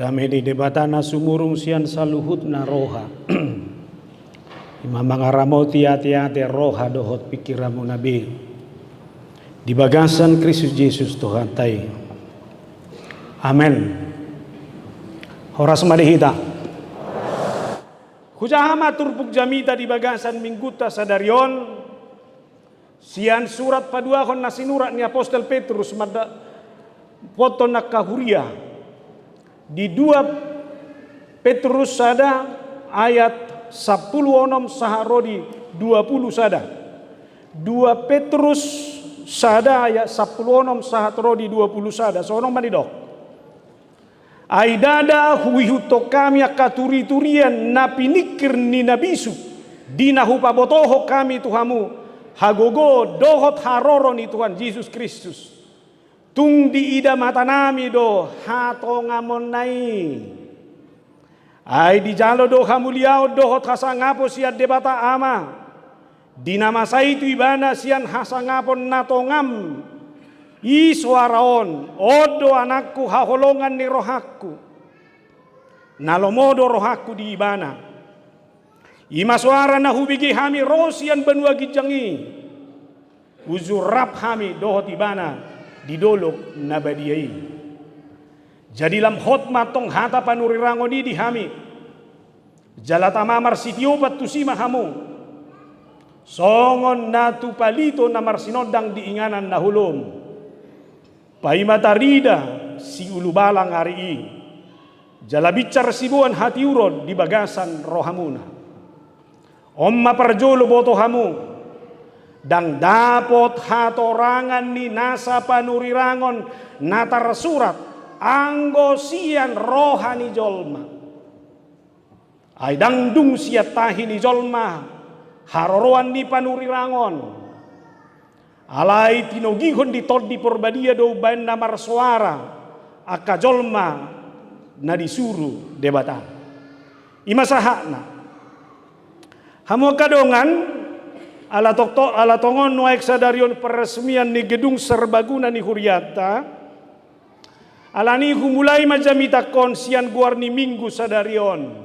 Dame di debatana sumurung sian saluhut na roha. Imamangaramoti ati-ati roha dohot pikiramu nabi. Di bagasan Kristus Yesus Tuhan tai. Amen. Horas madihita. Hujahama turpuk jamita di bagasan mingguta sadarion. Sian surat paduahon nasinurat ni Apostel Petrus mada foto nakahuria. Di 2 Petrus sada ayat 10 onom saharodi 20 sada. 2 Petrus sada ayat 10 onom saharodi 20 sada. Sonom manidok. Aidada huihuto kami akaturi-turian napinikir ni nabisu. Dinahupa botoho kami Tuhamu. Hagogo dohot haroro ni Tuhan Yesus Kristus. Tung di ida mata nami do hato ngamon nai. Ai di jalo do hamuliao do hot hasangapo siat debata ama. Di nama saitu ibana sian hasangapon natongam. I suaraon odo anakku haholongan ni rohakku. Nalomodo rohakku di ibana. Ima suara na hubigi hami rosian benua gijangi. Uzurap hami dohot ibana. Didolok nabadiai. Jadi lam hotma tong hata panurirango di hami. Jalatama marsitio patusima hamu. Songon natu palito na marsinodang diinganan na hulom. Paimatarida si ulubalang ari. Jalabicar sibuan hati urod di bagasan rohamuna. Omma parjolo boto hamu. Dang dapot hatorangan ni nasa panurirangon natar surat anggo sian rohani jolma. Ay dangdung siat tahi ni jolma haroroan ni panurirangon. Alai tinogihon ditod di porbadia do bain namar suara aka jolma na disuruh debatan. Imasahana. Hamu kadongan ala tongon nuaik sadarion peresmian ni gedung serbaguna ni Huriata. Ala ni humulai majamita konsian guar ni minggu sadarion.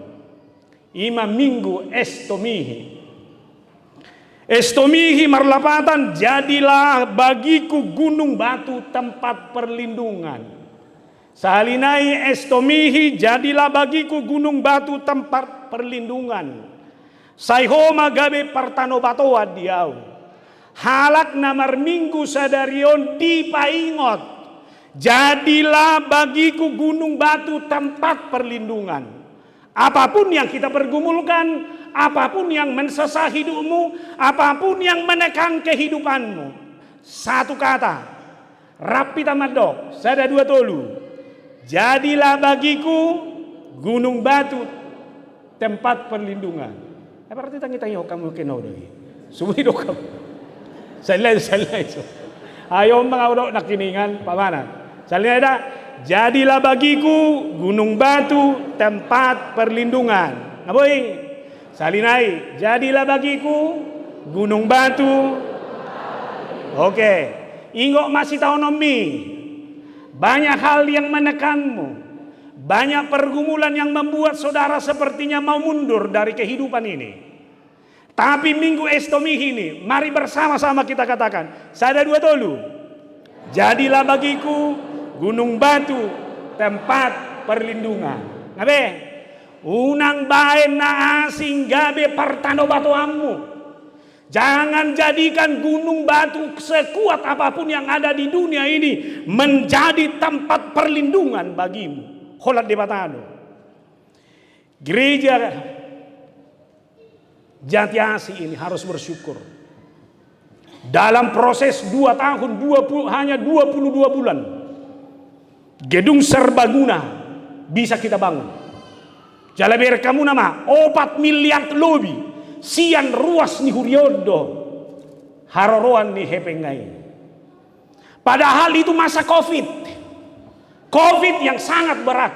Ima minggu estomihi. Estomihi marlapatan jadilah bagiku gunung batu tempat perlindungan. Sahalinai estomihi jadilah bagiku gunung batu tempat perlindungan. Saihoma gabe partano batoa diau. Halak namar minggu sadarion di paingot. Jadilah bagiku gunung batu tempat perlindungan. Apapun yang kita pergumulkan, apapun yang mensesah hidupmu, apapun yang menekan kehidupanmu. Satu kata, rapi tamadok, sada dua tolu. Jadilah bagiku gunung batu tempat perlindungan. Berarti tangi-tangi kamu kenal doi. Sumui do kamu. Salai. Ayo mga udo nakiningan pamana. Salai ada. Jadilah bagiku gunung batu tempat perlindungan. Ngaboy. Salinai. Jadilah bagiku gunung batu. Oke. Ingok masih tahu nomi. Banyak hal yang menekanmu. Banyak pergumulan yang membuat saudara sepertinya mau mundur dari kehidupan ini. Tapi minggu estomihi ini, mari bersama-sama kita katakan, sada dua tolu. Jadilah bagiku gunung batu tempat perlindungan. Ngabe? Unang bae na asing gabe partano batuamu. Jangan jadikan gunung batu sekuat apapun yang ada di dunia ini menjadi tempat perlindungan bagimu. Holat debatado. Gereja Jati Asih ini harus bersyukur. Dalam proses 2 tahun hanya 22 bulan. Gedung serbaguna bisa kita bangun. Jalaber kamu nama 4 miliar lebih. Sian ruas ni Huriodo. Haroroan ni Hepengai. Padahal itu masa Covid. Covid yang sangat berat.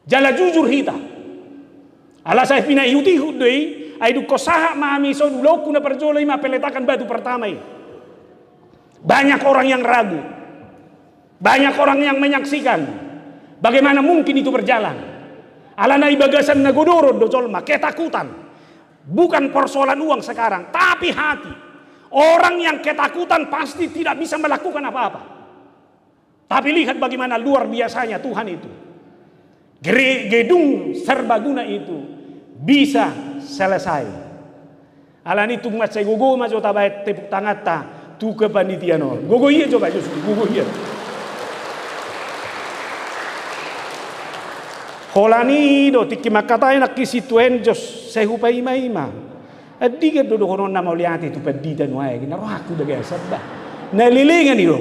Jala jujur hita. Ala saya pina iuti hudei. Aidu kosaha maami so dulu kuna perjolai ma peletakan batu pertama ini. Banyak orang yang ragu. Banyak orang yang menyaksikan. Bagaimana mungkin itu berjalan? Alana ibagasan nagodoro docolma, ketakutan. Bukan persoalan uang sekarang, tapi hati. Orang yang ketakutan pasti tidak bisa melakukan apa-apa. Tapi lihat bagaimana luar biasanya Tuhan itu. Gedung serbaguna itu bisa selesai. Alani tung mat saya gogo mas jota baik tepuk tangan ta tu kepanitiaan no. Gogo iya coba justru gogo iya. Holani do tiki makatai nak kisi tuen jos sehupa ima. Adi ke do kono na mauliati tu pedita nuai kina roh aku daga sabda. Na lilingan iro.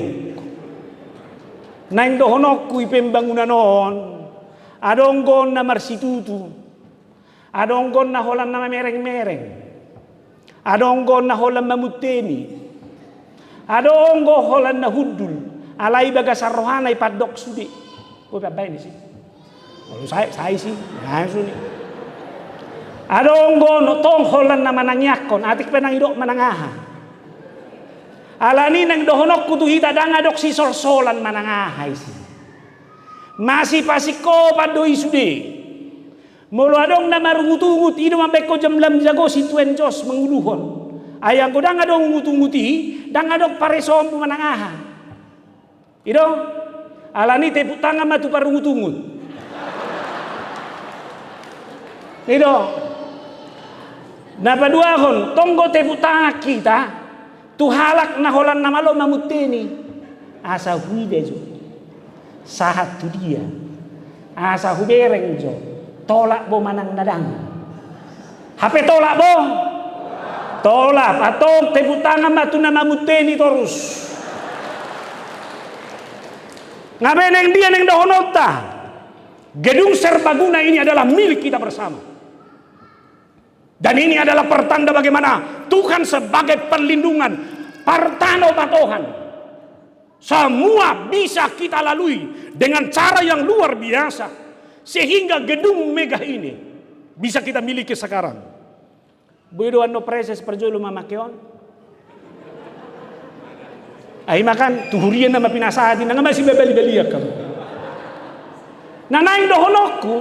Nang do honok ku ipembangunan non. Adonggon na marsitutu. Adonggon na holan na mereng-mereng. Adonggon na holan mamuteni. Adonggo holan na hudul. Alai baga sarrohana ipadok sudi. Ko pabay ni si. Kalau saya sih, langsung nih. Adonggo no tong holan na manangyakon, atik penang idok manangaha. Alani nang dohonok kutu hita dangadok si sorsolan manangaha isi. Masih pasiko padoi sude. Molo adong na marungut-ungut ino mambeko jam lam jago si tuen jos menguluhon. Ayang ko dangadong ngut-unguti, dangadok paresom manangaha. Ido alani tepuk tangan matu parungut-ungut. Ido napa dua kon tonggo tepuk tangan kita tu halak na holan na malo mamuteni asa huide jo sahat tu dia asa hubereng jo tolak bo manang nadang hape tolak bo tolak atau tepuk tangan matu na mamuteni terus ngabeneng dia neng dohonota gedung serbaguna ini adalah milik kita bersama. Dan ini adalah pertanda bagaimana Tuhan sebagai perlindungan, pertanda Tuhan. Semua bisa kita lalui dengan cara yang luar biasa. Sehingga gedung megah ini bisa kita miliki sekarang. Buedo ano preses perjolo mamakeon. Ay makan tuhurian na mapinasahati na nga masih bebali-baliak kamu. Nanaing dohonokku,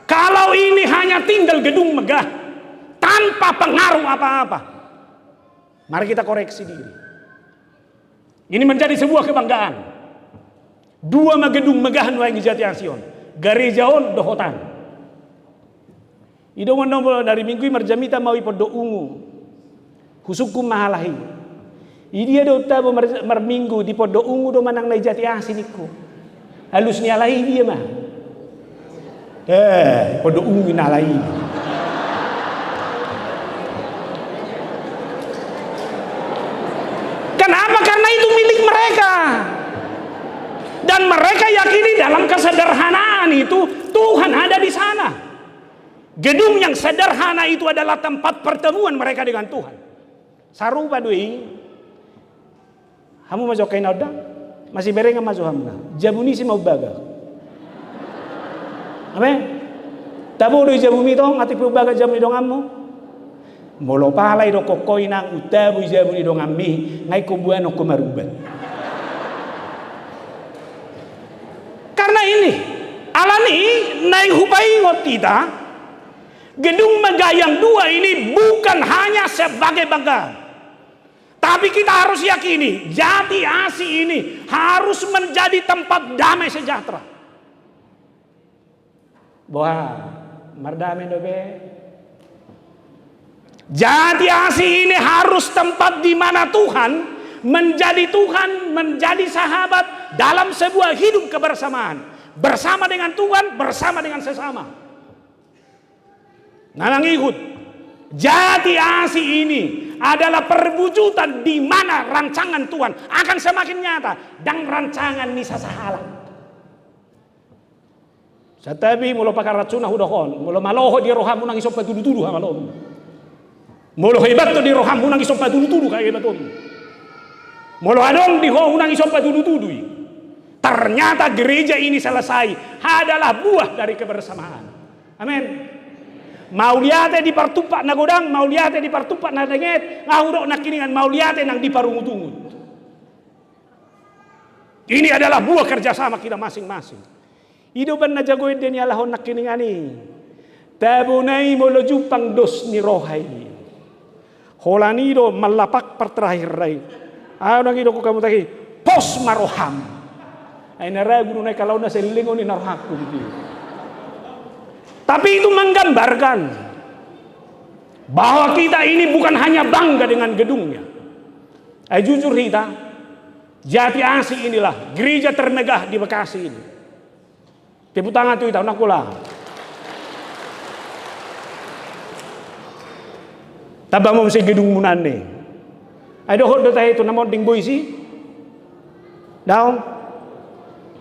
kalau ini hanya tinggal gedung megah tanpa pengaruh apa-apa, mari kita koreksi diri. Ini menjadi sebuah kebanggaan. Dua gedung megah nuai Jati Asion, Garejaon dohotan. Ido menombo dari minggu merjamita mau ipodo ungu, husukum mahalahi. Idia do tabo merminggu di podo ungu do manang nai Jati Asiniku. Halus ni alai dia mah. Podo ungu nalai. Kenapa? Karena itu milik mereka. Dan mereka yakini dalam kesederhanaan itu Tuhan ada di sana. Gedung yang sederhana itu adalah tempat pertemuan mereka dengan Tuhan. Sarupa doi. Hamu masuk kain ada? Masih bereng masuk hamna. Jabuni si mau baga. Amen. Tabo do jabumi tong ati pu baga jam dong ammo. Molo palai do kokoi nang utabu jabuni dong ammi ngai kubuan ko maruban. Karena ini alani nai hupai ngot kita. Gedung megah yang dua ini bukan hanya sebagai bangga. Tapi kita harus yakini Jati Asi ini harus menjadi tempat damai sejahtera. Wah, mardame dobe. Jati Asi ini harus tempat di mana Tuhan menjadi sahabat dalam sebuah hidup kebersamaan. Bersama dengan Tuhan, bersama dengan sesama. Nanang ikut. Jati Asi ini adalah perwujudan di mana rancangan Tuhan akan semakin nyata dan rancangan nisa sahala. Satabi mulo pakar racuna hudahon, mulo maloho di rohamu nang isop patudu-tudu ha malom. Mulo hebat to di rohamu nang isop patudu-tudu kaya hebat to. Mulo adong di ho nang isop patudu-tudu. Ternyata gereja ini selesai adalah buah dari kebersamaan. Amin. Mauliate di partupak na godang, mauliate di partupak na denget, ngahudok na kiningan mauliate nang di parungut-ungut. Ini adalah buah kerjasama kita masing-masing. Idoban na jagoy din yalahon na kiningani. Tabunay mo lo jupang dos ni rohay. Holanido malapak perterakhir ray. Nang ido ko kamu taki pos maroham. Ay naragu nunay kalau na selingon ni narhaku gitu. Tapi itu menggambarkan bahwa kita ini bukan hanya bangga dengan gedungnya. Jujur kita, Jati Asih inilah gereja termegah di Bekasi ini. Tepuk tangan tuh kita, nakulah. Tabang mau si gedung munane. Ada hot data itu namon ding boy si. Daun.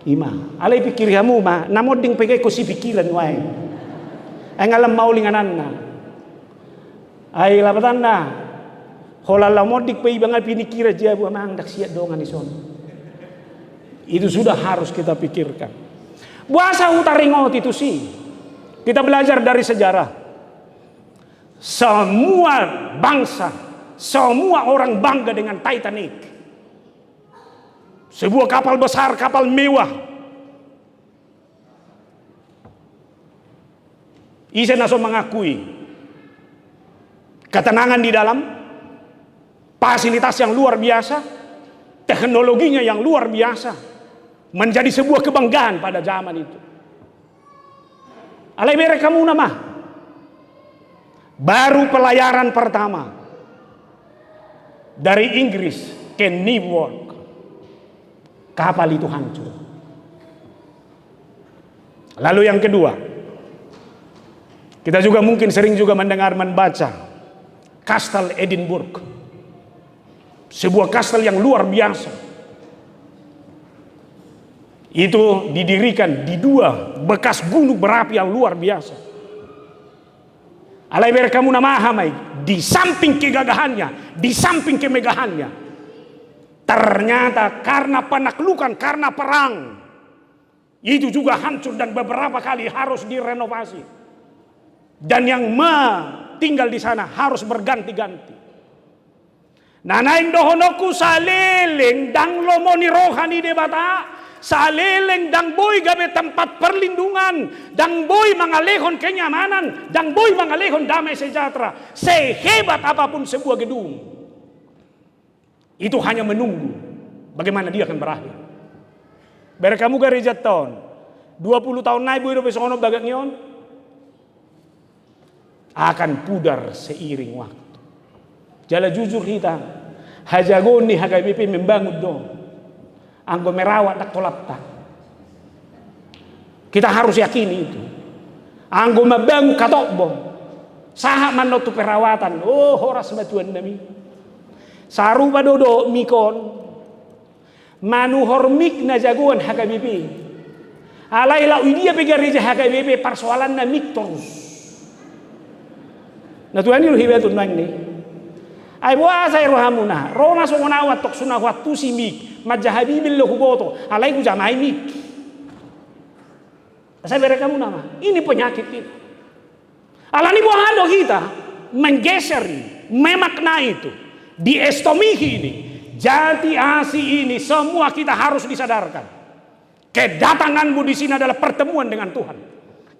Ima. Alay pikir kamu ma, namon ding pegay ko si pikiran wae. Ay ngalam maulinganan na. Ay labatan na. Holala modik pa ibang pinikira dia buat mangdak siat dongan ison. Itu sudah harus kita pikirkan. Buasa utaringot itu sih. Kita belajar dari sejarah. Semua bangsa, semua orang bangga dengan Titanic. Sebuah kapal besar, kapal mewah. Isen Naso mengakui ketenangan di dalam, fasilitas yang luar biasa, teknologinya yang luar biasa, menjadi sebuah kebanggaan pada zaman itu. Alay mereka kamu nama, baru pelayaran pertama dari Inggris ke Newark, kapal itu hancur. Lalu yang kedua, kita juga mungkin sering juga mendengar membaca Kastel Edinburgh, sebuah kastel yang luar biasa. Itu didirikan di dua bekas gunung berapi yang luar biasa. Alay kamu nama hamai, di samping kegagahannya, di samping kemegahannya, ternyata karena penaklukan, karena perang, itu juga hancur dan beberapa kali harus direnovasi. Dan yang tinggal di sana harus berganti-ganti. Nanaing dohonoku saleleng dang lomoni rohani debata, saleleng dang boy gabe tempat perlindungan, dang boy mangalehon kenyamanan, dang boy mangalehon damai sejahtera. Sehebat apapun sebuah gedung, itu hanya menunggu bagaimana dia akan berakhir. Berkamu gereja tahun 20 tahun naik bu hidup besono bagak nyon akan pudar seiring waktu. Jala jujur kita, hajagoni HKBP membangun dong. Anggo merawat tak tolap tak. Kita harus yakini itu. Anggo membangun katokbo. Saha manotu perawatan. Oh horas batuan nami. Sarupa dodo mikon. Manu hormik na jagoan HKBP. Alai lau dia pegereja HKBP persoalan na mik terus. Nah Tuhan ini hibatun nang nih. Ay buasa rohamuna, rona songonawat tok sunawat tu si mik, majahabibil lo huboto, alay ku jamai mik. Saya beri kamu nama, ini penyakit kita. Alani bohado kita menggeser, memakna itu, diestomihi ini, Jati Asih ini semua kita harus disadarkan. Kedatanganmu di sini adalah pertemuan dengan Tuhan.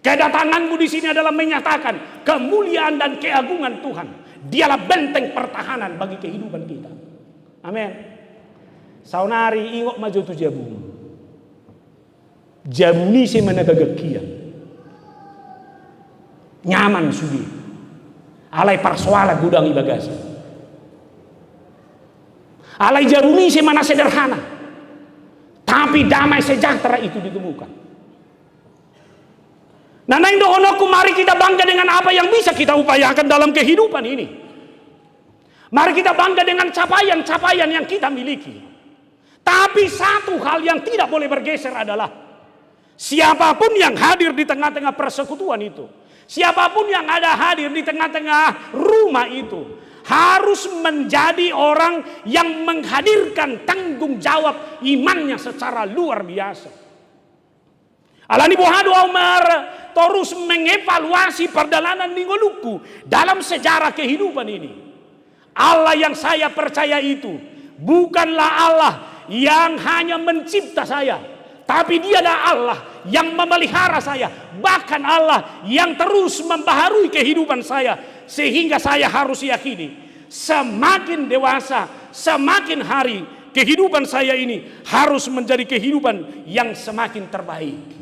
Kedatanganmu di sini adalah menyatakan kemuliaan dan keagungan Tuhan. Dialah benteng pertahanan bagi kehidupan kita. Amin. Saunari ingok maju tu jabu. Jabu ni si mana gagakian. Nyaman sudi. Alai persoalan gudang bagasi. Alai jabu ni si mana sederhana. Tapi damai sejahtera itu ditemukan. Nah, dohonoku mari kita bangga dengan apa yang bisa kita upayakan dalam kehidupan ini. Mari kita bangga dengan capaian-capaian yang kita miliki. Tapi satu hal yang tidak boleh bergeser adalah siapapun yang hadir di tengah-tengah persekutuan itu, siapapun yang ada hadir di tengah-tengah rumah itu, harus menjadi orang yang menghadirkan tanggung jawab imannya secara luar biasa. Alani bohado Umar terus mengevaluasi perjalanan Ningoluku dalam sejarah kehidupan ini. Allah yang saya percaya itu bukanlah Allah yang hanya mencipta saya, Tapi dia adalah Allah yang memelihara saya. Bahkan Allah yang terus membaharui kehidupan saya. Sehingga saya harus yakini, semakin dewasa, semakin hari, kehidupan saya ini harus menjadi kehidupan yang semakin terbaik.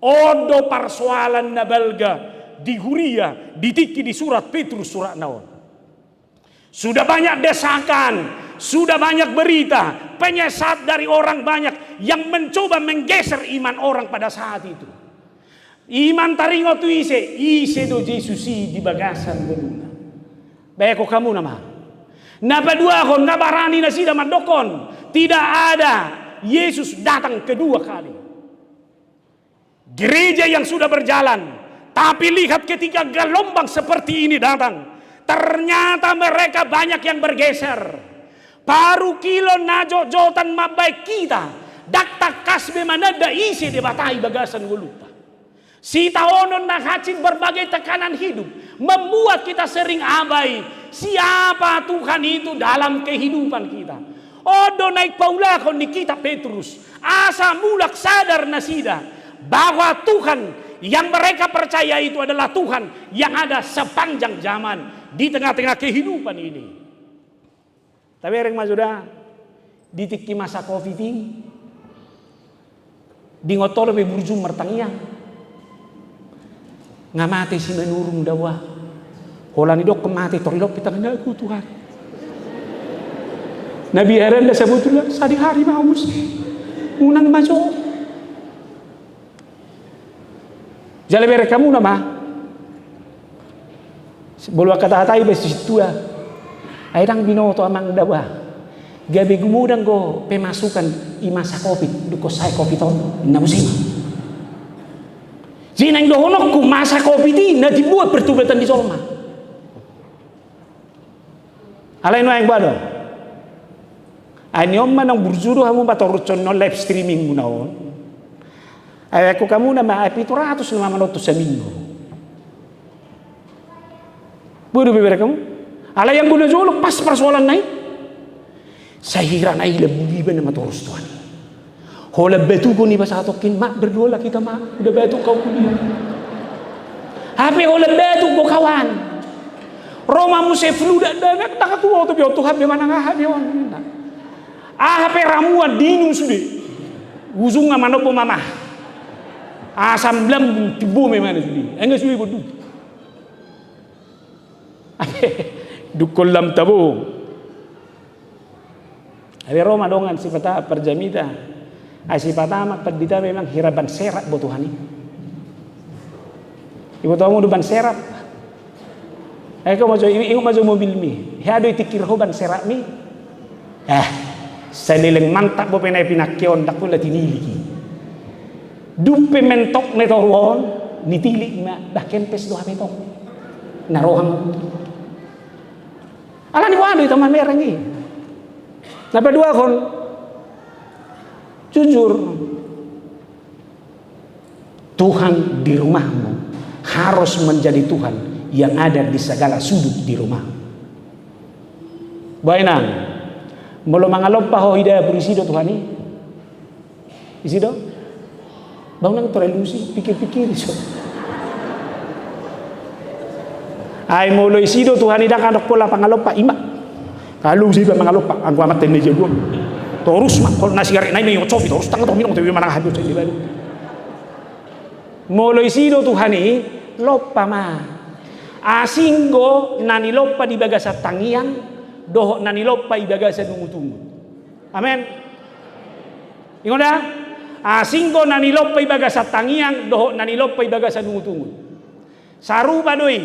Odo persoalan nabalga di Huria, ditiki di surat Petrus surat naon. Sudah banyak desakan, sudah banyak berita, penyesat dari orang banyak yang mencoba menggeser iman orang pada saat itu. Iman taringo tu ise do Yesusi di bagasan beluna. Baik kamu nama. Napa dua kon nabarani na sida mandokon. Tidak ada Yesus datang kedua kali. Gereja yang sudah berjalan, tapi lihat ketika gelombang seperti ini datang, ternyata mereka banyak yang bergeser. Paru kilo najo jotan mabaik kita, daktak kasbe manada isi debatai bagasan guluta. Si taonon nakacin berbagai tekanan hidup, membuat kita sering abai siapa Tuhan itu dalam kehidupan kita. Odo naik paulakon di kitab Petrus, asa mulak sadar nasida bahwa Tuhan yang mereka percaya itu adalah Tuhan yang ada sepanjang zaman di tengah-tengah kehidupan ini. Tapi yang sudah ditiki masa COVID ini, di ngotol be burjum mertangiang, ngamate si menurung dawa, holani dok kemate torilok kita kenalku Tuhan. Nabi Aaron dah sebutlah sadi hari mau musti, unang majo. Jale bere kamu nama, boleh kata hatai besi tua. Airang binoto amang dawa, gabe gumudang go pemasukan imasa COVID, duko saya COVID on, namusim. Jinang dohonok ku masa COVID ini na dibuat pertubatan di Solma. Alain yang bado. Anyom manang burjuru hamu batorutson no live streaming mo naon. Ay ako kamu na maapi 200 na manoto sa minggu. Bodo bibir kamu. Alay yang guna jolok pas persoalan naik. Sahira na ilabuliban na maturus Tuhan. Hola betu ko ni ba sa atokin, mak berdua lah kita mak, udah betu kau kuliah. Hape hola betu ko kawan. Roma mu se flu da tak tu auto bio Tuhan be mana ngah bion. Hape ramuan dinu sude. Uzunga manopo mama. Asam blam tibu memang sude. Enggak sude bodu. Dukul lam tabu. Hape Roma dongan sifata perjamita. Asi pertama pedita memang hiraban serat buat Tuhan ini. Ibu tahu mau ban serat. Kau mau mobil mi. Hado itikir ban serat mi. Seleleng mantap bo penai pinakion dak pula tiniliki. Dumpe mentok ne torwon nitilik ma dah kempes do hapetok. Narohang. Ala ni wado itu man mereng ni. Napa dua kon jujur, Tuhan di rumahmu harus menjadi Tuhan yang ada di segala sudut di rumah. Bainang, mulu mangalop paho hidayah berisido Tuhan ini, isido, bangun terelusi, pikir-pikir iso. Ay mulu isido Tuhan ini dah kandak pola pangalop pak imak, kalau sih pangalop pak, aku amat teneja gua. Terus mak kalau nasi garik naik nih cobi terus tangga tuh minum tuh mana habis di baru. Mulai sido Tuhan ini lopa mah. Asinggo nani lopa di bagasa tangian, doh nani lopa di bagasa tunggu. Amin. Ingat dah? Asinggo nani lopa di bagasa tangian, doh nani lopa di bagasa tunggu. Sarupa doi,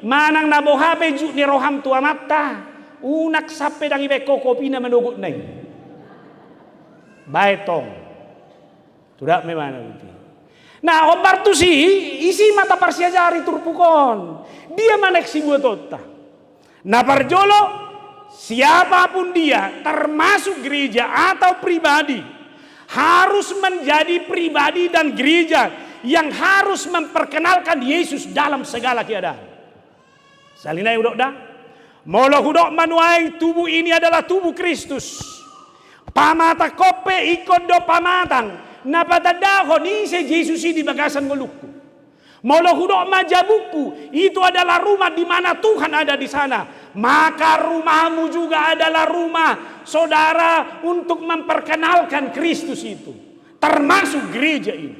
manang nabohape juk ni roham tua mata, unak sape dangi beko kopi na menugut nai. Baitong, tidak memang nanti. Nah, obar tu si isi mata parsia jari turpukon. Dia manek si buat otak. Nah, parjolo siapapun dia, termasuk gereja atau pribadi, harus menjadi pribadi dan gereja yang harus memperkenalkan Yesus dalam segala keadaan. Salinai udok dah. Molo hudok manuai tubuh ini adalah tubuh Kristus. Pamata kope ikon do pamatang napatadahon ise Jesus di bagasan ngulukku. Molo hudok majabuku, itu adalah rumah di mana Tuhan ada di sana. Maka rumahmu juga adalah rumah saudara untuk memperkenalkan Kristus itu. Termasuk gereja ini.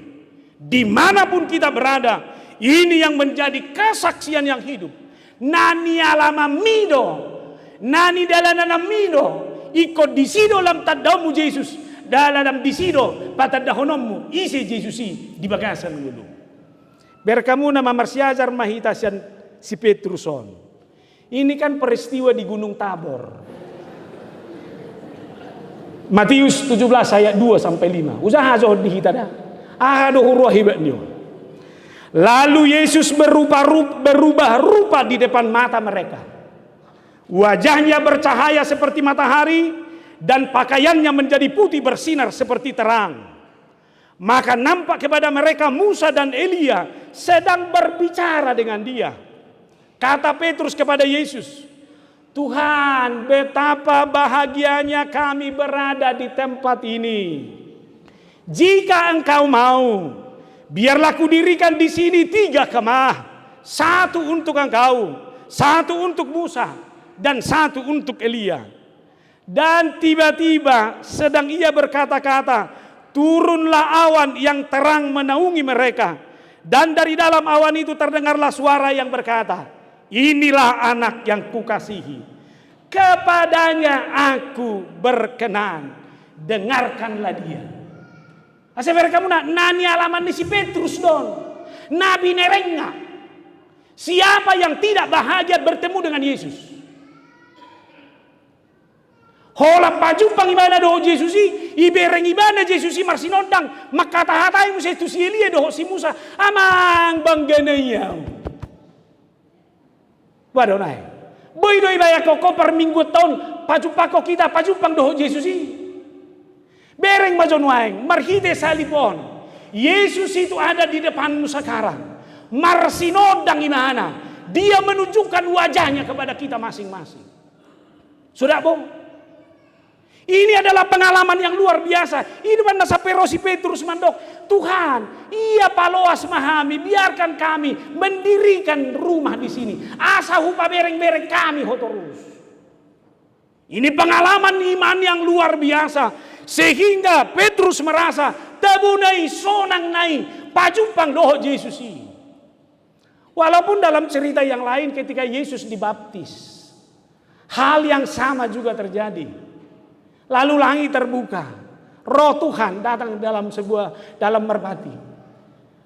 Dimanapun kita berada, ini yang menjadi kesaksian yang hidup. Nani alama mido, nani dalanana mido, ikut disido lam tadamu Yesus, dalam disido patadahonommu isi Yesusi di bagasan ngulu. Berkamuna mamarsiajar mahitasian si Petruson. Ini kan peristiwa di Gunung Tabor. Matius 17 ayat 2 sampai 5. Usaha zohor dihita dah. Aduh huruf hebatnya. Lalu Yesus berubah rupa di depan mata mereka. Wajahnya bercahaya seperti matahari dan pakaiannya menjadi putih bersinar seperti terang. Maka nampak kepada mereka Musa dan Elia sedang berbicara dengan dia. Kata Petrus kepada Yesus, Tuhan, betapa bahagianya kami berada di tempat ini. Jika engkau mau, biarlah kudirikan di sini 3 kemah. 1 untuk engkau, 1 untuk Musa, dan 1 untuk Elia. Dan tiba-tiba sedang ia berkata-kata, turunlah awan yang terang menaungi mereka. Dan dari dalam awan itu terdengarlah suara yang berkata, inilah anak yang kukasihi. Kepadanya aku berkenan. Dengarkanlah dia. Asever kamu nani alaman ni si Petrus don. Nabi nerenga. Siapa yang tidak bahagia bertemu dengan Yesus? Hola pajumpang ibana doho Yesusi, ibereng ibana Yesusi marsinondang, makata-hatai musa itu si Elia doho si Musa, amang bangganayau. Waduh naik. Boy doi baya koko per minggu tahun, pajumpako kita pajumpang doho Yesusi. Bereng majon waeng, marhite salipon. Yesus itu ada di depanmu sekarang. Marsinondang imana. Dia menunjukkan wajahnya kepada kita masing-masing. Sudah bong? Ini adalah pengalaman yang luar biasa. Ini mana sapero si Petrus mandok. Tuhan, ia paloas mahami, biarkan kami mendirikan rumah di sini. Asa hupa bereng-bereng kami hotorus. Ini pengalaman iman yang luar biasa. Sehingga Petrus merasa tabunai sonang nai pajumpang doho Yesus ini. Walaupun dalam cerita yang lain ketika Yesus dibaptis, hal yang sama juga terjadi. Lalu langit terbuka, roh Tuhan datang dalam merpati.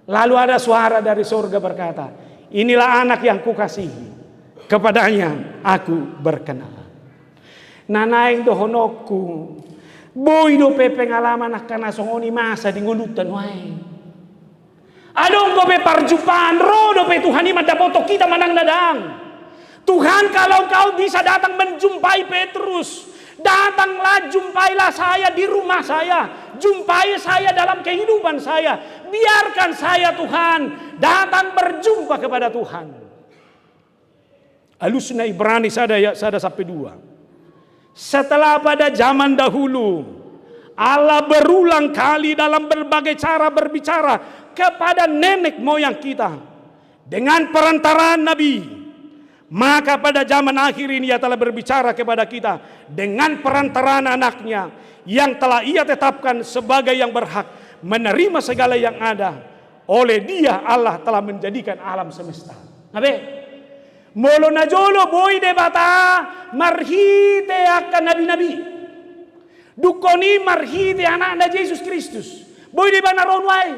Lalu ada suara dari surga berkata, inilah anak yang kukasihi, kepadanya aku berkenan. Nanaing dohonokku, boy do pe pengalaman akan nasongoni masa di ngulutan wae. Adong go pe parjumpaan, roh do pe Tuhan ini madapoto kita manang dadang. Tuhan kalau kau bisa datang menjumpai Petrus, datanglah jumpailah saya di rumah saya. Jumpai saya dalam kehidupan saya. Biarkan saya Tuhan datang berjumpa kepada Tuhan. Alusna Ibrani sada sampai 2. Setelah pada zaman dahulu Allah berulang kali dalam berbagai cara berbicara kepada nenek moyang kita dengan perantaraan nabi. Maka pada zaman akhir ini ia telah berbicara kepada kita dengan perantaraan anaknya yang telah ia tetapkan sebagai yang berhak menerima segala yang ada. Oleh dia Allah telah menjadikan alam semesta. Nabe, molo najolo boy debata marhite akan nabi-nabi. Dukoni marhite anak Yesus Kristus. Boy debana ronwai.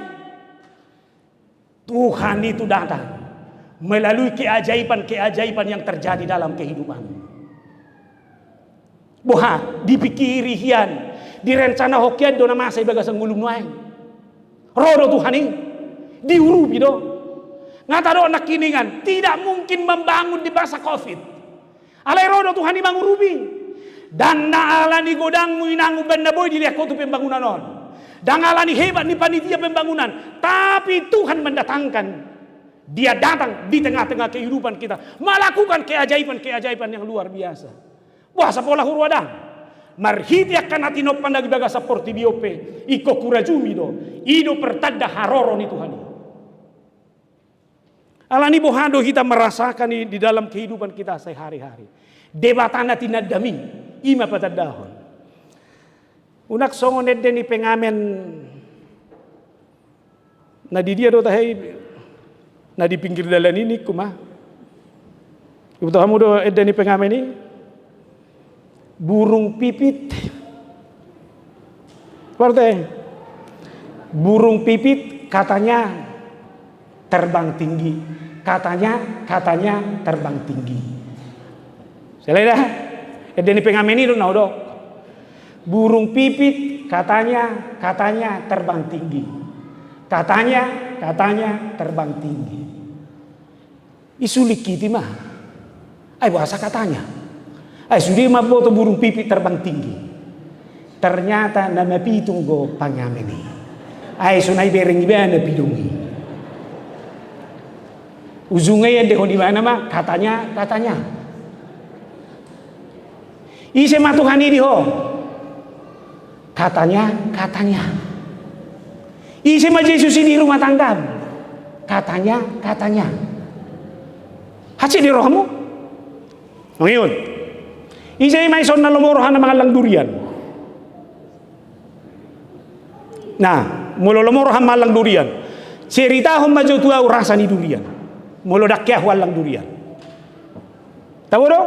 Tuhan itu datang melalui keajaiban-keajaiban yang terjadi dalam kehidupan. Boha dipikiri hian, direncana hokian dona masa ibaga sanggulung nuai. Rodo Tuhan ini diurupi do. Ngata do nak kiningan tidak mungkin membangun di masa Covid. Alai rodo Tuhan ini mangurupi. Dan naala ni godangmu inangu benda boy dilihat kotu pembangunan on. Dan alani hebat ni panitia pembangunan, tapi Tuhan mendatangkan. Dia datang di tengah-tengah kehidupan kita, melakukan keajaiban-keajaiban yang luar biasa. Wah, sekolah hurwadang. marhiti akan atino pandagi baga seperti biope iko kurajumido ido pertanda haroro ni Tuhan. Alani bohado kita merasakan di dalam kehidupan kita sehari-hari. Debatana tinadami ima patadahon. Unak songon edeni pengamen na di dia do tahay na di pinggir dalan ini kumah. Ibu tahu kamu do edeni pengamen ini burung pipit. Partai burung pipit katanya terbang tinggi. Katanya terbang tinggi. Seleda edeni pengamen ini do naudo. Burung pipit katanya terbang tinggi. Katanya terbang tinggi. Isulik kiti mah. Ay bahasa katanya. Ay sudi mah boto burung pipit terbang tinggi. Ternyata nama pitung go pangameni. Ay sunai bereng ibana pidungi. Ujungnya yang dehon di mana mah katanya. Ise mah Tuhan ini ho. Katanya. Isi mah Yesus ini rumah tangga. Katanya. Hasil di rohmu. Ngiyun. Isi mah ison na lomorohan na mga lang durian. Nah, mulo lomorohan malang durian. Cerita hom maju tua rasa ni durian. Mulo dakyah walang durian. Tahu do?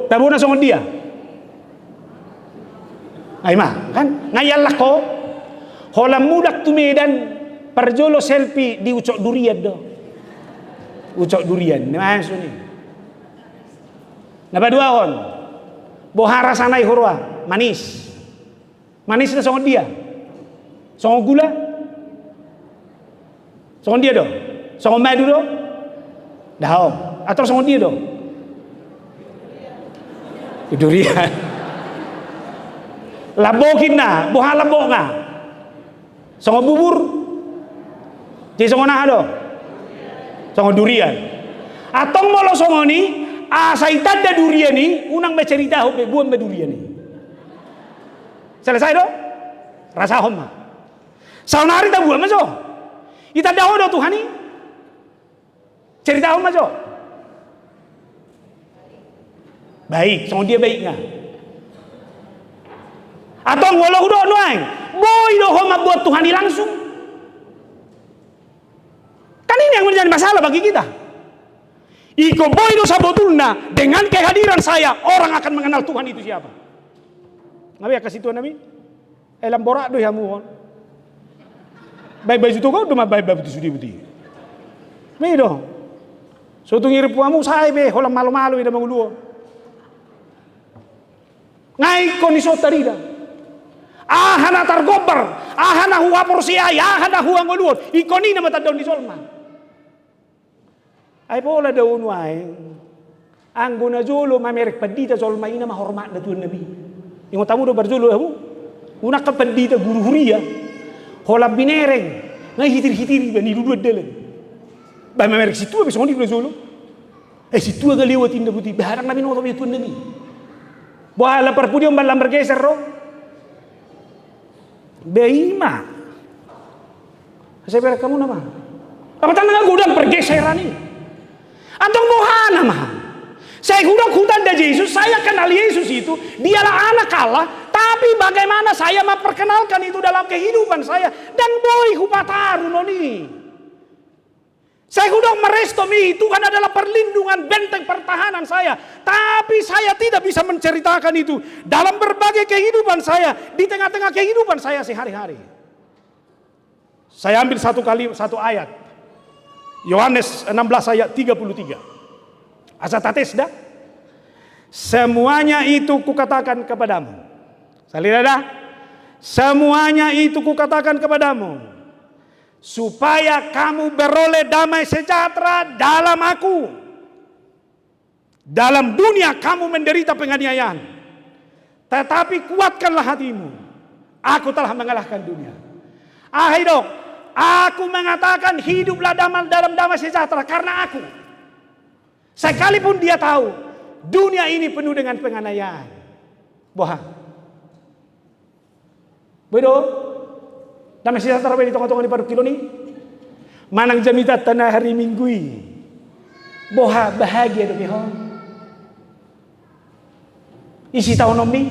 Tahu na songon dia. Ay mah, kan ngayal ko holam mudak tu Medan perjolo selfie di ucok durian do. Ucok durian, masuk ni. Napa dua on? Bohara sanai hurwa, manis. Manis na songon dia. Songon gula. Songon dia do. Songon madu do. Dah atau songon dia do. Durian. Labokin na, buha labok nga. Songo bubur. Di songo na do. Songo durian. Atong molo songo ni, asaitan da durian ni, unang bercerita hope buang be durian ni. Selesai do? Rasa homa. Saunari ta buang maso. Ita daho do Tuhan ni. Cerita homa maso. Baik, songo dia baik nga. Atau walau udah nuang, boy doh homa buat Tuhan langsung. Kan ini yang menjadi masalah bagi kita. Iko boy doh sabotulna dengan kehadiran saya orang akan mengenal Tuhan itu siapa. Nabi kasih Tuhan Nabi, elam borak doh ya muon. Baik baju tu kau cuma baik betul sudi betul. Nih doh, suatu ngirip puamu saya be, holam malu-malu ida menguluh. Ngai kondisi tarida. Ahana targobar, ahana huwa porsiai, ahana huwa ngoluon. Ikoni na matadaw ni Solma. Ay pola daw unway. Ang gunajulo mamerek padita Solma ina mahormat na tuan Nabi. Yung tamu do barjulo mo. Una ka padita guru huria. Hola binereng. Ngai hitir-hitiri ba ni dudud delen. Ba mamerek situ ba sondi gunajulo. Situ aga lewatin na buti. Baharang namin no tabi tuan Nabi. Bahala parpudiong balang bergeser ro. Beima. Saya bilang kamu nama. Apa tanda gudang pergeseran ini? Atau mohana mah? Saya gudang dari Yesus, saya kenal Yesus itu, dialah anak Allah. Tapi bagaimana saya memperkenalkan itu dalam kehidupan saya dan boy kupataru noni. Saya sudah merestomi Tuhan adalah perlindungan benteng pertahanan saya. Tapi saya tidak bisa menceritakan itu dalam berbagai kehidupan saya. Di tengah-tengah kehidupan saya sehari-hari. Saya ambil satu ayat. Yohanes 16 ayat 33. Asatates dah. Semuanya itu kukatakan kepadamu. Salih dah. Semuanya itu kukatakan kepadamu. Supaya kamu beroleh damai sejahtera dalam aku. Dalam dunia kamu menderita penganiayaan. Tetapi kuatkanlah hatimu. Aku telah mengalahkan dunia. Dok, aku mengatakan hiduplah dalam damai sejahtera karena aku. Sekalipun dia tahu dunia ini penuh dengan penganiayaan. Boha. Bedo. Damai sejahtera di tengah-tengah di Paduk Kilo ni. Manang jamita tanah hari Minggui. Boha bahagia do beho. Isi tahun ni.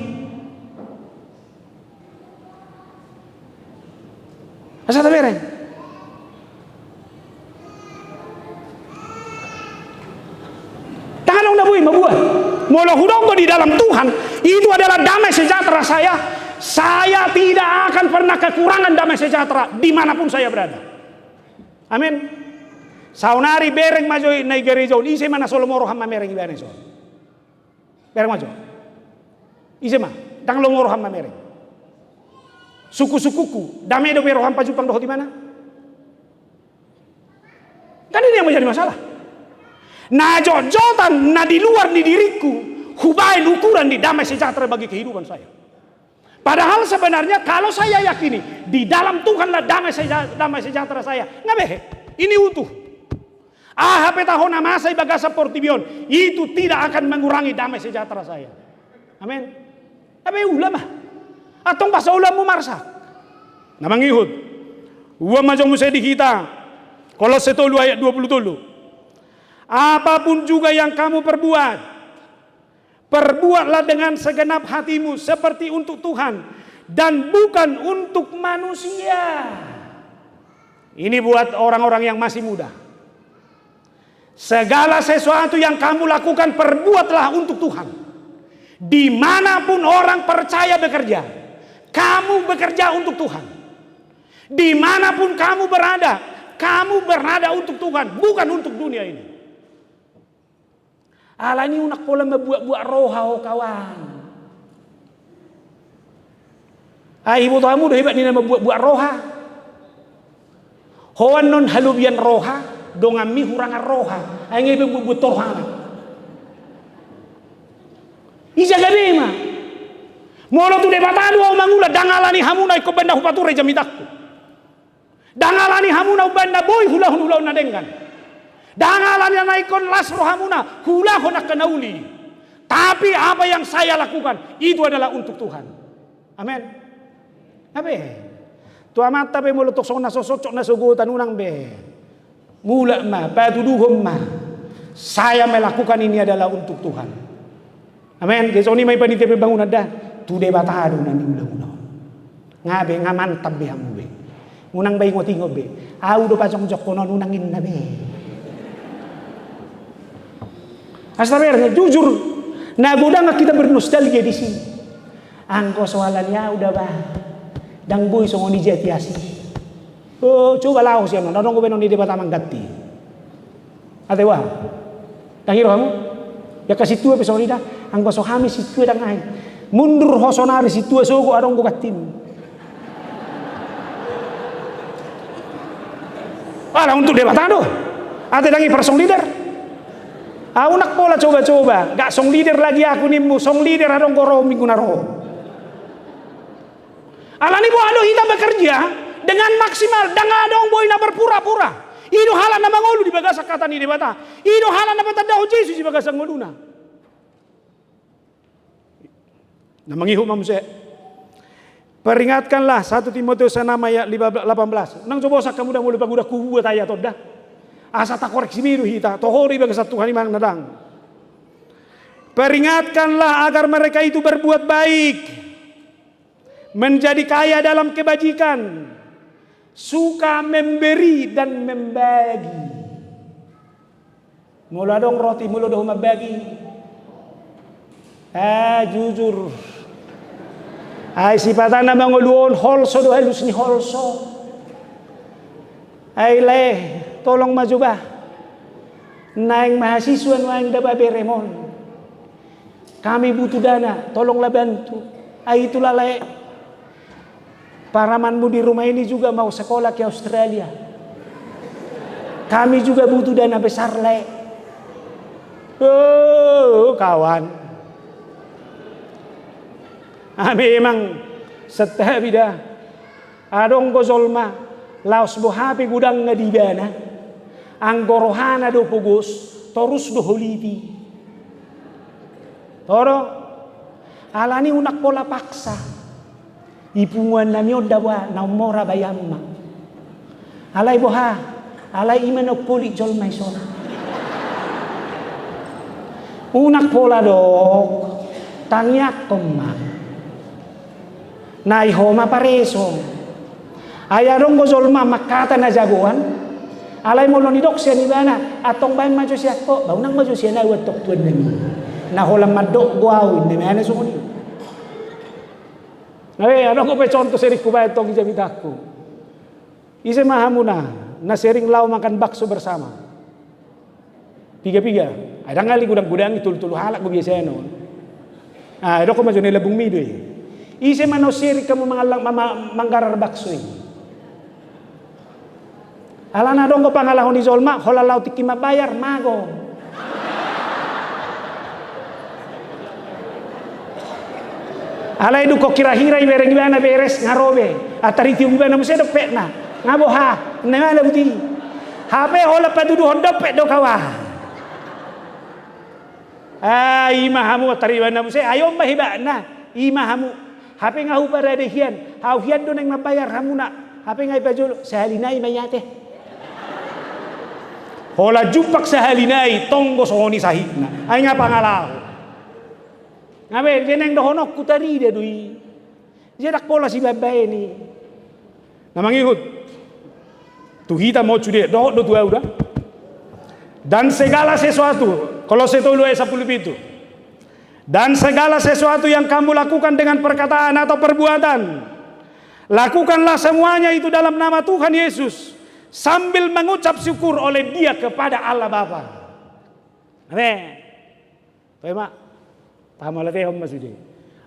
Asa tabereng. Tangan na buhay mabuhay. Mula hudong ko di dalam Tuhan, itu adalah damai sejahtera saya. Saya tidak akan pernah kekurangan damai sejahtera dimanapun saya berada. Amin. Saunari bereng majo nai gereja ise mana solomoro hamma mereng ibane so. Bereng majo. Ise ma, dang lomoro hamma mereng. Suku-sukuku, damai do bero hampa jupang doh di mana? Kan ini yang menjadi masalah. Nah jojotan, nah di luar di diriku, hubain ukuran di damai sejahtera bagi kehidupan saya. Padahal sebenarnya kalau saya yakini di dalam Tuhanlah damai sejahtera saya, ngabehe, ini utuh. HP tahun nama saya bagasa portibion, itu tidak akan mengurangi damai sejahtera saya. Amin. Tapi ulama, atau bahasa ulama marsa, namang ihud, uang majong musai di kita, kalau setolu ayat 20 apapun juga yang kamu perbuatlah dengan segenap hatimu seperti untuk Tuhan dan bukan untuk manusia. Ini buat orang-orang yang masih muda. Segala sesuatu yang kamu lakukan perbuatlah untuk Tuhan. Dimanapun orang percaya bekerja, kamu bekerja untuk Tuhan. Dimanapun kamu berada untuk Tuhan, bukan untuk dunia ini. Ala ni unak pola membuat roha o kawan. Ibu tamu dah hebat ni nama buat roha. Hoan non halubian roha, dongami hurangan roha. Ay ngi buat roha. Isa gabi ma. Molo tu debatado o mangula dangalani hamuna ko benda hupature jamitakku. Dangalani hamuna benda boy hula na dengan. Dangalan yang naikon las rohamuna hula nak kenauli. Tapi apa yang saya lakukan itu adalah untuk Tuhan. Amin. Abe. Tu amat tapi mulut tok sona sosok na sugutan unang be. Mula ma patuduhom ma. Saya melakukan ini adalah untuk Tuhan. Amin. Gesoni may panitia bangunan dah. Tu debatado na ni ulang-ulang. Ngabe ngamantab be hamu be. Unang bay ngotingo be. Au do pasong jok konon unangin na be. Astaghfirullah, jujur, nagoda nggak kita bernostalgia di sini. Angko soalannya udah bah, dang boy songoni jatiasi. Oh, coba lau sih, nong gue benon di debat amang gati. Ate wah, dang hiro kamu, ya kasih tua pesoni dah, angko sohami si tua dang ai, mundur hosonari si tua sogo adong gue gatim. Alah untuk debat ado, ate dangi persong leader. Nak pola coba-coba, gak song leader lagi aku nih, song leader adong koro minggu naro. Alani bo ado kita bekerja dengan maksimal, dan adong boy na berpura-pura. Ido halan na mangolu di bagasa kata ni debata. Ido halan na patadaw Jesus di bagasa ngoluna. Na mangihu mamuse. Peringatkanlah 1 Timotius 6 ayat 18. Nang coba sak kamu dah mulai paguda kubu taya to dah. Asa tak koreksi biru hita, tohori bagasa Tuhan imang nadang. Peringatkanlah agar mereka itu berbuat baik, menjadi kaya dalam kebajikan, suka memberi dan membagi. Mula dong roti, mula dong membagi. Jujur. Sipatan na manguluon holso do halus ni holso. Tolong maju bah. Naing mahasiswa naing daba beremon. Kami butuh dana, tolonglah bantu. Itulah paramanmu di rumah ini juga mau sekolah ke Australia. Kami juga butuh dana besar Oh, kawan. Memang setah bida. Adong gozolma laos bohapi gudang ngadibana. Anggorohana do pugos, torus do holipi. Toro, Alani unak pola paksa. Ipunguan na miyoda wa na umora bayamma. Alay boha. Alay imanok puli jol may son. Unak pola dok. Tangyak koma. Nai homa pareso. Ayarong ko jolma makata na jagoan. Alay mo lo ni dok siya ni bana. Atong bayan majo siya ko. Baunang majo siya na watok tuan na mi. Naholang madok guawin. Di mana sumuni. Ano ko pa contoh sering ko ba itong ijabitaku. Isa mahamu na sering lau makan bakso bersama. Piga-piga. Ada ngali gudang-gudang tul-tul halak ko biasa no. Ano ko majo nilabong mido eh. Isa mano sering kamu manggarar bakso eh. Ala na dong ko pangalahon ni Zolma, holalaw tiki mabayar mago. Alay du ko kira-hira ibereng ibana beres ngarobe. Atari tiung ibana musedo petna. Ngabo ha, nemala buti. HP hola padudu hondop pet do kawa. Imahamu atari ibana muse ayo mahibana. Imahamu. HP ngahu para dehian. Hau hian do neng mabayar hamuna. HP ngai pajul sahalinai mayate. Hola jumpak sahalinai tonggo sohoni sahitna. Ay nga pangalahu. Ngabe jeneng dohonok kutari dia dui. Jedak pola si babai ni. Namang ikut. Tu hita mau cude doh do tua udah. Dan segala sesuatu, kalau setulu ayat 10 itu. Dan segala sesuatu yang kamu lakukan dengan perkataan atau perbuatan, lakukanlah semuanya itu dalam nama Tuhan Yesus sambil mengucap syukur oleh Dia kepada Allah Bapa. Amin. Baik, Pamalatay hom masudi.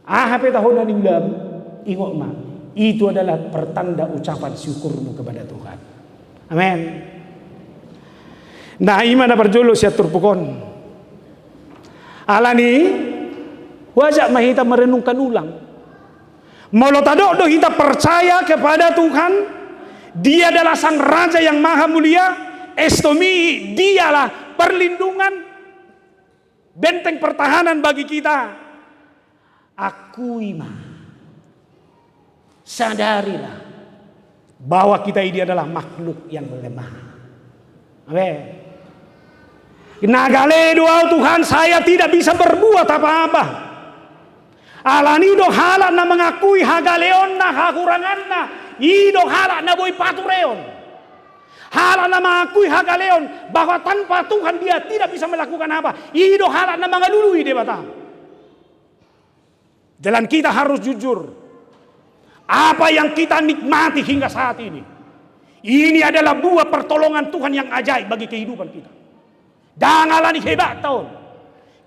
Hape tahun na ninglam ingok ma. Itu adalah pertanda ucapan syukurmu kepada Tuhan. Amin. Nah iman na berjolo siya turpukon. Alani wajak mahita merenungkan ulang. Molotado do kita percaya kepada Tuhan. Dia adalah sang raja yang maha mulia. Estomi dialah perlindungan, benteng pertahanan bagi kita. Akui mah, sadarilah bahwa kita ini adalah makhluk yang lemah. Amin. Nagale doa Tuhan, saya tidak bisa berbuat apa-apa. Alanido halak na mengakui hagaleon na hakurangan na, ido halak na boy patureon. Halak na mengakui hagaleon bahwa tanpa Tuhan dia tidak bisa melakukan apa. Ido halak na mangalului dia bata. Jalan kita harus jujur. Apa yang kita nikmati hingga saat ini, ini adalah buah pertolongan Tuhan yang ajaib bagi kehidupan kita. Janganlah hebat tahun.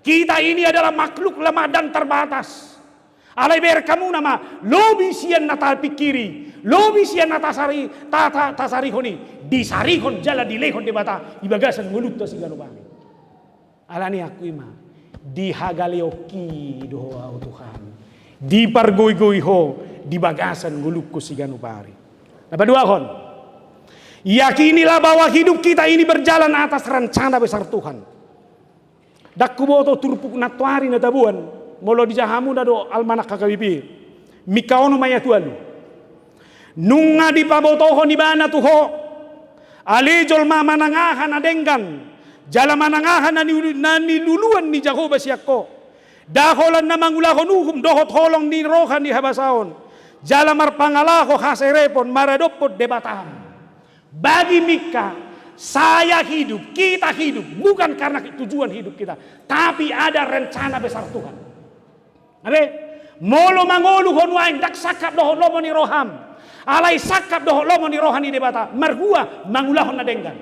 Kita ini adalah makhluk lemah dan terbatas. Alai ber kamu nama lobi sian natal pikiri, lobi sian natasari tasari honi, disarihon jala dilehon de bata ibagasan mulut to sigano bami. Alani aku ima dihagaleoki doa Tuhan. Di pargoy-goy ho di bagasan ngulukku sigano pari. Apa dua kon? Yakinilah bahwa hidup kita ini berjalan atas rencana besar Tuhan. Dakku boto turpuk natwari na tabuan. Molo di jahamu dado almanak kakawipi. Mikaono maya tualu. Nunga di pabotoho ni bana tuho. Alejol ma manangahan adenggan. Jala manangahan na niluluan ni Jehovah siyako. Daholan na mangulahon uhum dohot holong ni rohan ni habasaon. Jala marpangalaho haserepon maradopod debataham. Bagi Mika, saya hidup, kita hidup bukan karena tujuan hidup kita, tapi ada rencana besar Tuhan. Abe, molo mangolu honwain dak sakap doh lomo ni roham. Alai sakap doh lomo ni rohani debata, margua mangulahon na denggan.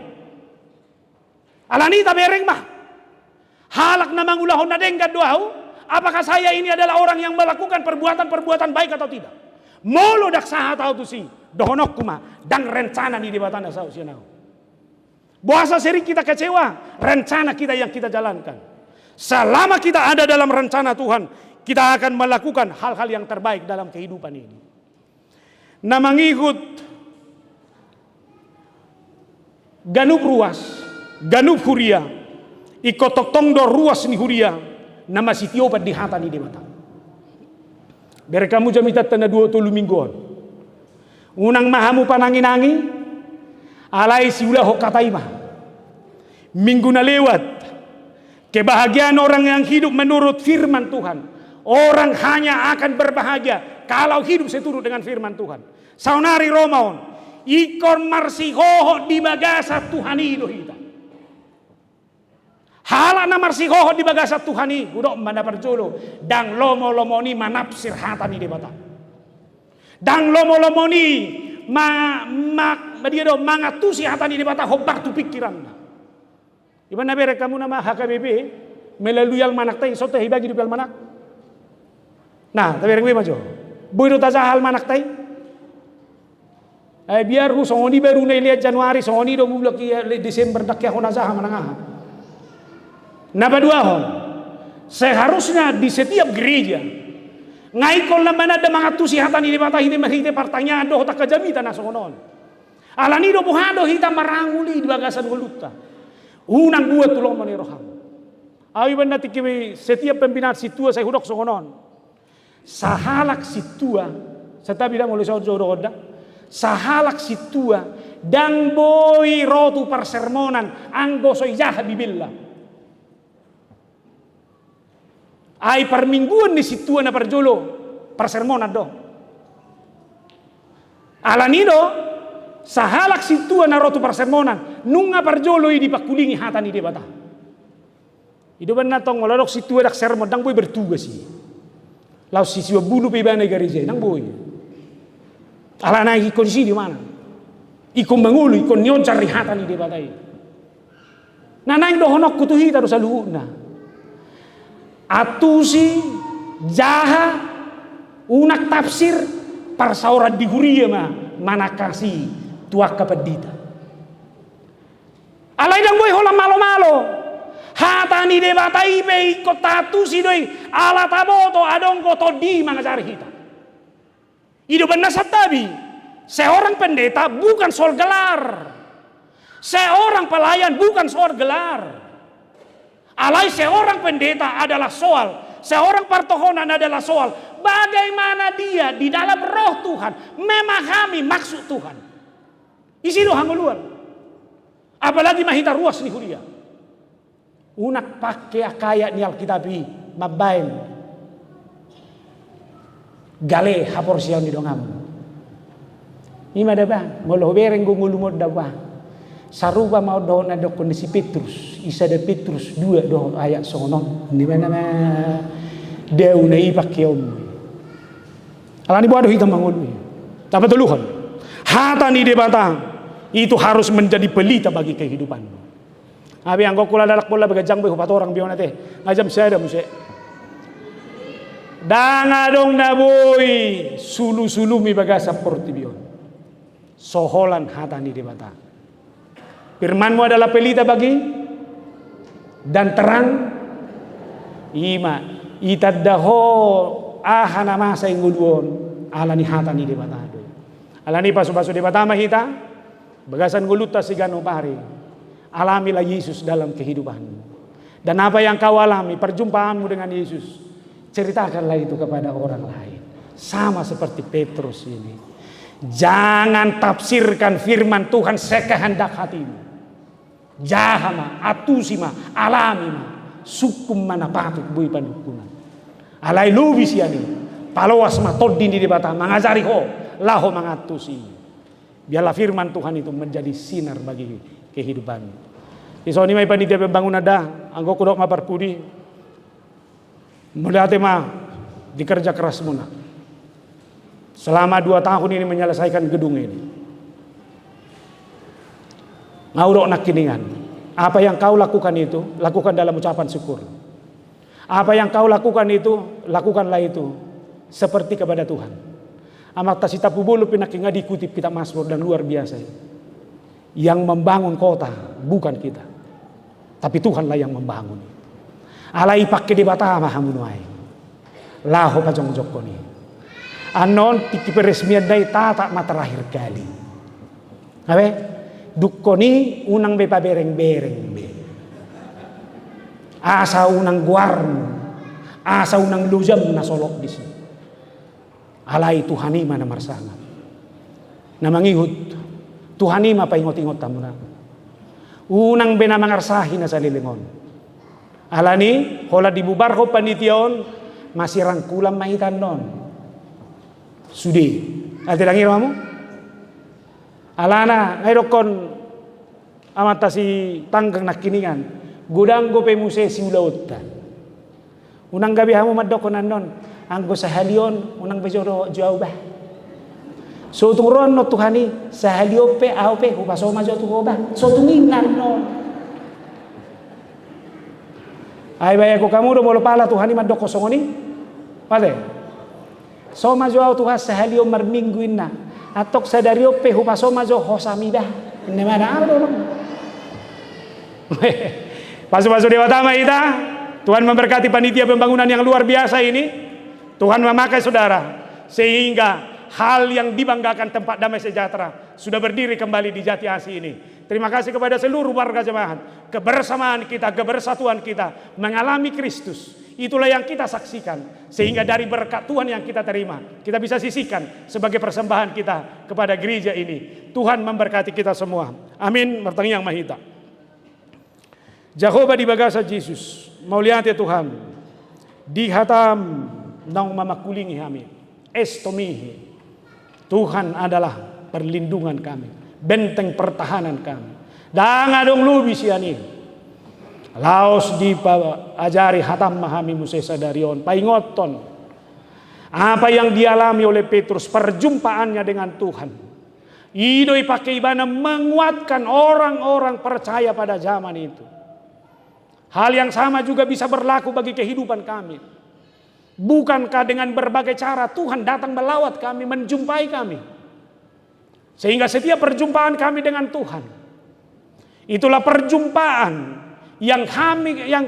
Alani tabereng mah. Halak na mangulahon na denggan doau. Apakah saya ini adalah orang yang melakukan perbuatan-perbuatan baik atau tidak? Molo dak saha tahu tu si dohonok kuma dan rencana di debatan asau sianau. Bahasa sering kita kecewa rencana kita yang kita jalankan. Selama kita ada dalam rencana Tuhan, kita akan melakukan hal-hal yang terbaik dalam kehidupan ini. Nah mengikut ganup ruas, ganup huria, ikotok tongdo ruas ni huria, nama sitiopat di hata ni debata. Biar kamu jamita tanda 2 mingguan. Unang mahamu panangi-nangi, alai siulah hokatai mah. Minggu na lewat, kebahagiaan orang yang hidup menurut firman Tuhan. Orang hanya akan berbahagia kalau hidup seturut dengan firman Tuhan. Saunari Romaon, ikon marsihoho di bagasa Tuhan itu kita. Hala na marsihoho di bagasa Tuhan ini, udok mana perjolo, dang lomo ni manapsir hatani di bata. Dang lomo ni mangatusi hatani di bata hobak tu pikiran. Iban bere kamu nama HKBP melalui almanak tai sote hibagi di almanak. Nah, tapi gue majo. Boy do taza almanak tai. Biar hu songoni baru lihat Januari songoni do bulan Desember dak ya hona zaha manangah. Napa dua hon? Seharusnya di setiap gereja ngai kol mana ada mangatusi hatani di bata hite mahite pertanyaan do tak kajamita na songonon. Alani do buhado hita maranguli di bagasan goluta. Unang buat tulong maniroham. Awi benda tikiwi setiap pembinaan situa saya hudok songonon. Sahalak situa, saya bilang oleh saudara-saudara, sahalak situa dan boy rotu persermonan anggo soijah bibillah. Ai permingguan di situa na perjolo persermonan do. Alanido sahalak situa na rotu persermonan nunga perjolo di pakulingi hatani de bata. Ido banna tong olorok situa dak sermon dang boy bertugas sih. Lau sisiwa bulu pe bana gereja nang boy. Alana ikon si di mana? Ikon mangulu ikon nyon cari hatani de bata. Nanang do honok kutuhi taru saluhuna. Atusi jaha unak tafsir parsaura diguria manakasi tuak kapedita. Alai dang boy hola malo-malo. Hatani de batai be kotatu si doi ala taboto adong koto di mangajari hita. Ido benar satabi. Seorang pendeta bukan soal gelar. Seorang pelayan bukan soal gelar. Alai seorang pendeta adalah soal. Seorang partohonan adalah soal. Bagaimana dia di dalam roh Tuhan memahami maksud Tuhan. Isi doa nguluan. Apalagi mahita ruas ni huria. Unak pakai akaya ni Alkitabi mabain. Gale hapor siang ni dongam. Ima daba ngoloh bereng ngulumod daba. Sarupa mau doh na do kondisi Petrus. Isa de Petrus 2 doh ayat sonon. Di mana deu na ipak yom. Alani bodo hitam mangulu. Tapi tuluhan. Hatani de batang itu harus menjadi pelita bagi kehidupanmu. Abi anggo kula dalak bola bagajang be hupat orang bion teh. Ngajam saya muse. Dangadong na boy sulu-sulu mi bagasa porti bion. Soholan hatani de bata. Firmanmu adalah pelita bagi dan terang. Ima itadaho ahana masa inguluon alani hatani de bata. Alani pasu-pasu de bata mahita bagasan guluta sigano pari. Alamilah Yesus dalam kehidupanmu. Dan apa yang kau alami, perjumpaanmu dengan Yesus, ceritakanlah itu kepada orang lain. Sama seperti Petrus ini. Jangan tafsirkan firman Tuhan sekehendak hatimu. Jahama, atusima, alamima, sukum mana patut bui panukunan. Alai lubis yani, palawas matodin di bata mengajari ho, laho mengatusi. Biarlah firman Tuhan itu menjadi sinar bagi kehidupanmu. Isoni mai panitia pembangunan dah, anggo kudok maparpudi. Mulai tema dikerja keras muna. Selama 2 tahun ini menyelesaikan gedung ini. Ngaurok nak kiningan. Apa yang kau lakukan itu, lakukan dalam ucapan syukur. Apa yang kau lakukan itu, lakukanlah itu seperti kepada Tuhan. Amak tasita pubulu pinakinga dikutip kitab Mazmur dan luar biasa. Yang membangun kota bukan kita, tapi Tuhanlah yang membangun. Alai pakai di bata mahamunuai. Laho pajong jokoni. Anon tiki peresmian dai tata materakhir kali. Abe dukkoni unang bepa bereng-bereng be. Asa unang guarmu, asa unang lujam na solok di sini. Alai Tuhani mana marsangat. Na mangihut Tuhani ma paingot-ingot tamu na. Unang bena mangarsahi na sa lilingon. Alani hola dibubar ho panitiaon masih rangkulam mahitan non. Sudi. Ate langir mamu? Alana ngairokon amata si tanggang nakiningan. Gudang go pe muse si ulautan. Unang gabi hamu madokonan non. Anggo sa halion unang bejoro jauh bah. So tungron no Tuhani sa halio pe au pe hupaso ma jo tu ba. So tungingan non. Ay baya ko kamu do bolo pala Tuhani madoko songoni. Pade. So ma jo au Tuhan sa halio marmingguin na. Atok sa dario pe hupaso ma jo hosamida. Ne mana do. Pasu-pasu Dewa Tama kita. Tuhan memberkati panitia pembangunan yang luar biasa ini. Tuhan memakai saudara sehingga hal yang dibanggakan tempat damai sejahtera sudah berdiri kembali di Jati Asih ini. Terima kasih kepada seluruh warga jemaat. Kebersamaan kita, kebersatuan kita mengalami Kristus. Itulah yang kita saksikan. Sehingga dari berkat Tuhan yang kita terima, kita bisa sisihkan sebagai persembahan kita kepada gereja ini. Tuhan memberkati kita semua. Amin. Bertang yang mahita. Jehovah di bagasa Yesus. Mauliate Tuhan. Dihatam nang mamakulingi kami. Estomihi. Tuhan adalah perlindungan kami, benteng pertahanan kami. Dan adong lubi siani. Laos di ajari hatam mahami musesa darion paingoton. Apa yang dialami oleh Petrus perjumpaannya dengan Tuhan. Idoi pakai ibana menguatkan orang-orang percaya pada zaman itu. Hal yang sama juga bisa berlaku bagi kehidupan kami. Bukankah dengan berbagai cara Tuhan datang melawat kami, menjumpai kami. Sehingga setiap perjumpaan kami dengan Tuhan, itulah perjumpaan yang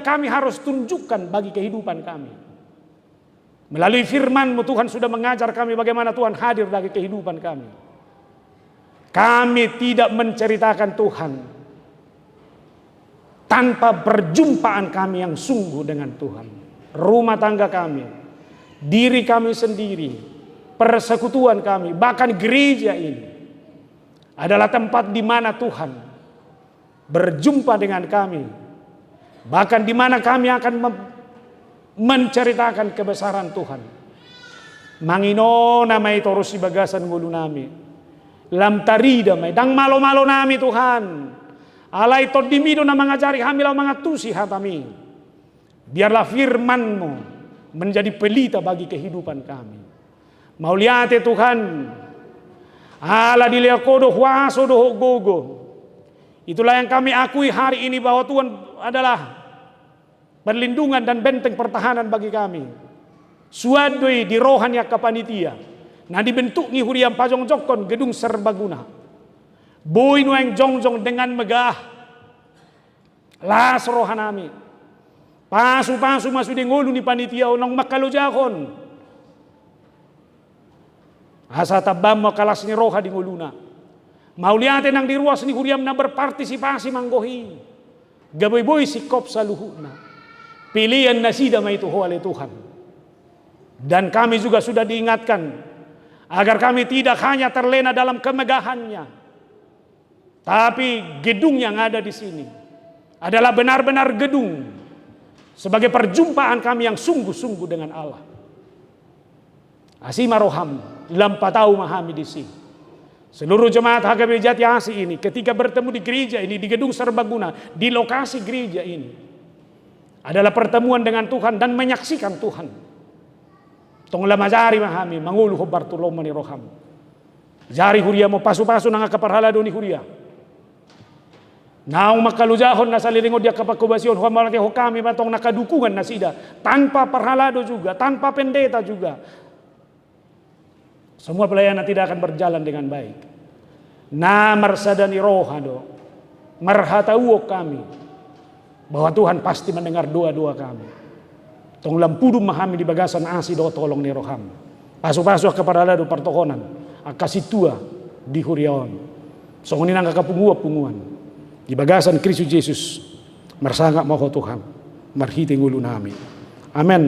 kami harus tunjukkan bagi kehidupan kami. Melalui firman-Mu Tuhan sudah mengajar kami bagaimana Tuhan hadir bagi kehidupan kami. Kami tidak menceritakan Tuhan tanpa perjumpaan kami yang sungguh dengan Tuhan. Rumah tangga kami, diri kami sendiri, persekutuan kami, bahkan gereja ini adalah tempat di mana Tuhan berjumpa dengan kami. Bahkan di mana kami akan menceritakan kebesaran Tuhan. Mangino namai torus si bagasan ngulu nami. Lam tarida may dang malo-malo nami Tuhan. Alai todimido na mangajari hamilaw mga tusi hatami. Biarlah firman-Mu menjadi pelita bagi kehidupan kami. Mauliate Tuhan. Ala dileakodo huaso doho gogo. Itulah yang kami akui hari ini bahwa Tuhan adalah perlindungan dan benteng pertahanan bagi kami. Suadoi di rohanya kapanitia. Nah dibentuk ni huriam pajong jokon gedung serbaguna. Boy nueng jongjong dengan megah. Las rohanami. Pasu-pasu masuk di ngulu ni panitia onong makalujakon. Asa tabam makalas ni roha di nguluna. Mauliate nang diruas ni huriam na berpartisipasi manggohi. Gaboy-boy sikop sa luhuna. Pilihan na sida may ituho oleh Tuhan. Dan kami juga sudah diingatkan agar kami tidak hanya terlena dalam kemegahannya, tapi gedung yang ada di sini adalah benar-benar gedung sebagai perjumpaan kami yang sungguh-sungguh dengan Allah. Asima roham lampatau mahami di sini. Seluruh jemaat HKBP Jati Asih ini ketika bertemu di gereja ini, di gedung serbaguna, di lokasi gereja ini, adalah pertemuan dengan Tuhan dan menyaksikan Tuhan. Tong lamajari mahami mangulu hobartulom mani roham. Jari huria mo pasu-pasu nang kaparhalado ni huria. Naung makalujahon na sa lilingod dia kapakubasyon huamalati ho kami matong nakadukungan na sida tanpa parhalado juga, tanpa pendeta juga. Semua pelayanan tidak akan berjalan dengan baik. Na marsadani rohado marhatauo kami bahwa Tuhan pasti mendengar doa-doa kami. Tong lampudum mahami di bagasan asi do tolong ni roham. Pasu-pasu kepada do partokonan akasitua di huriaon. Songoni nang kakapungua-punguan. Di bagasan Kristus Yesus marsangak moho Tuhan marhiti ngulu nami. Amen.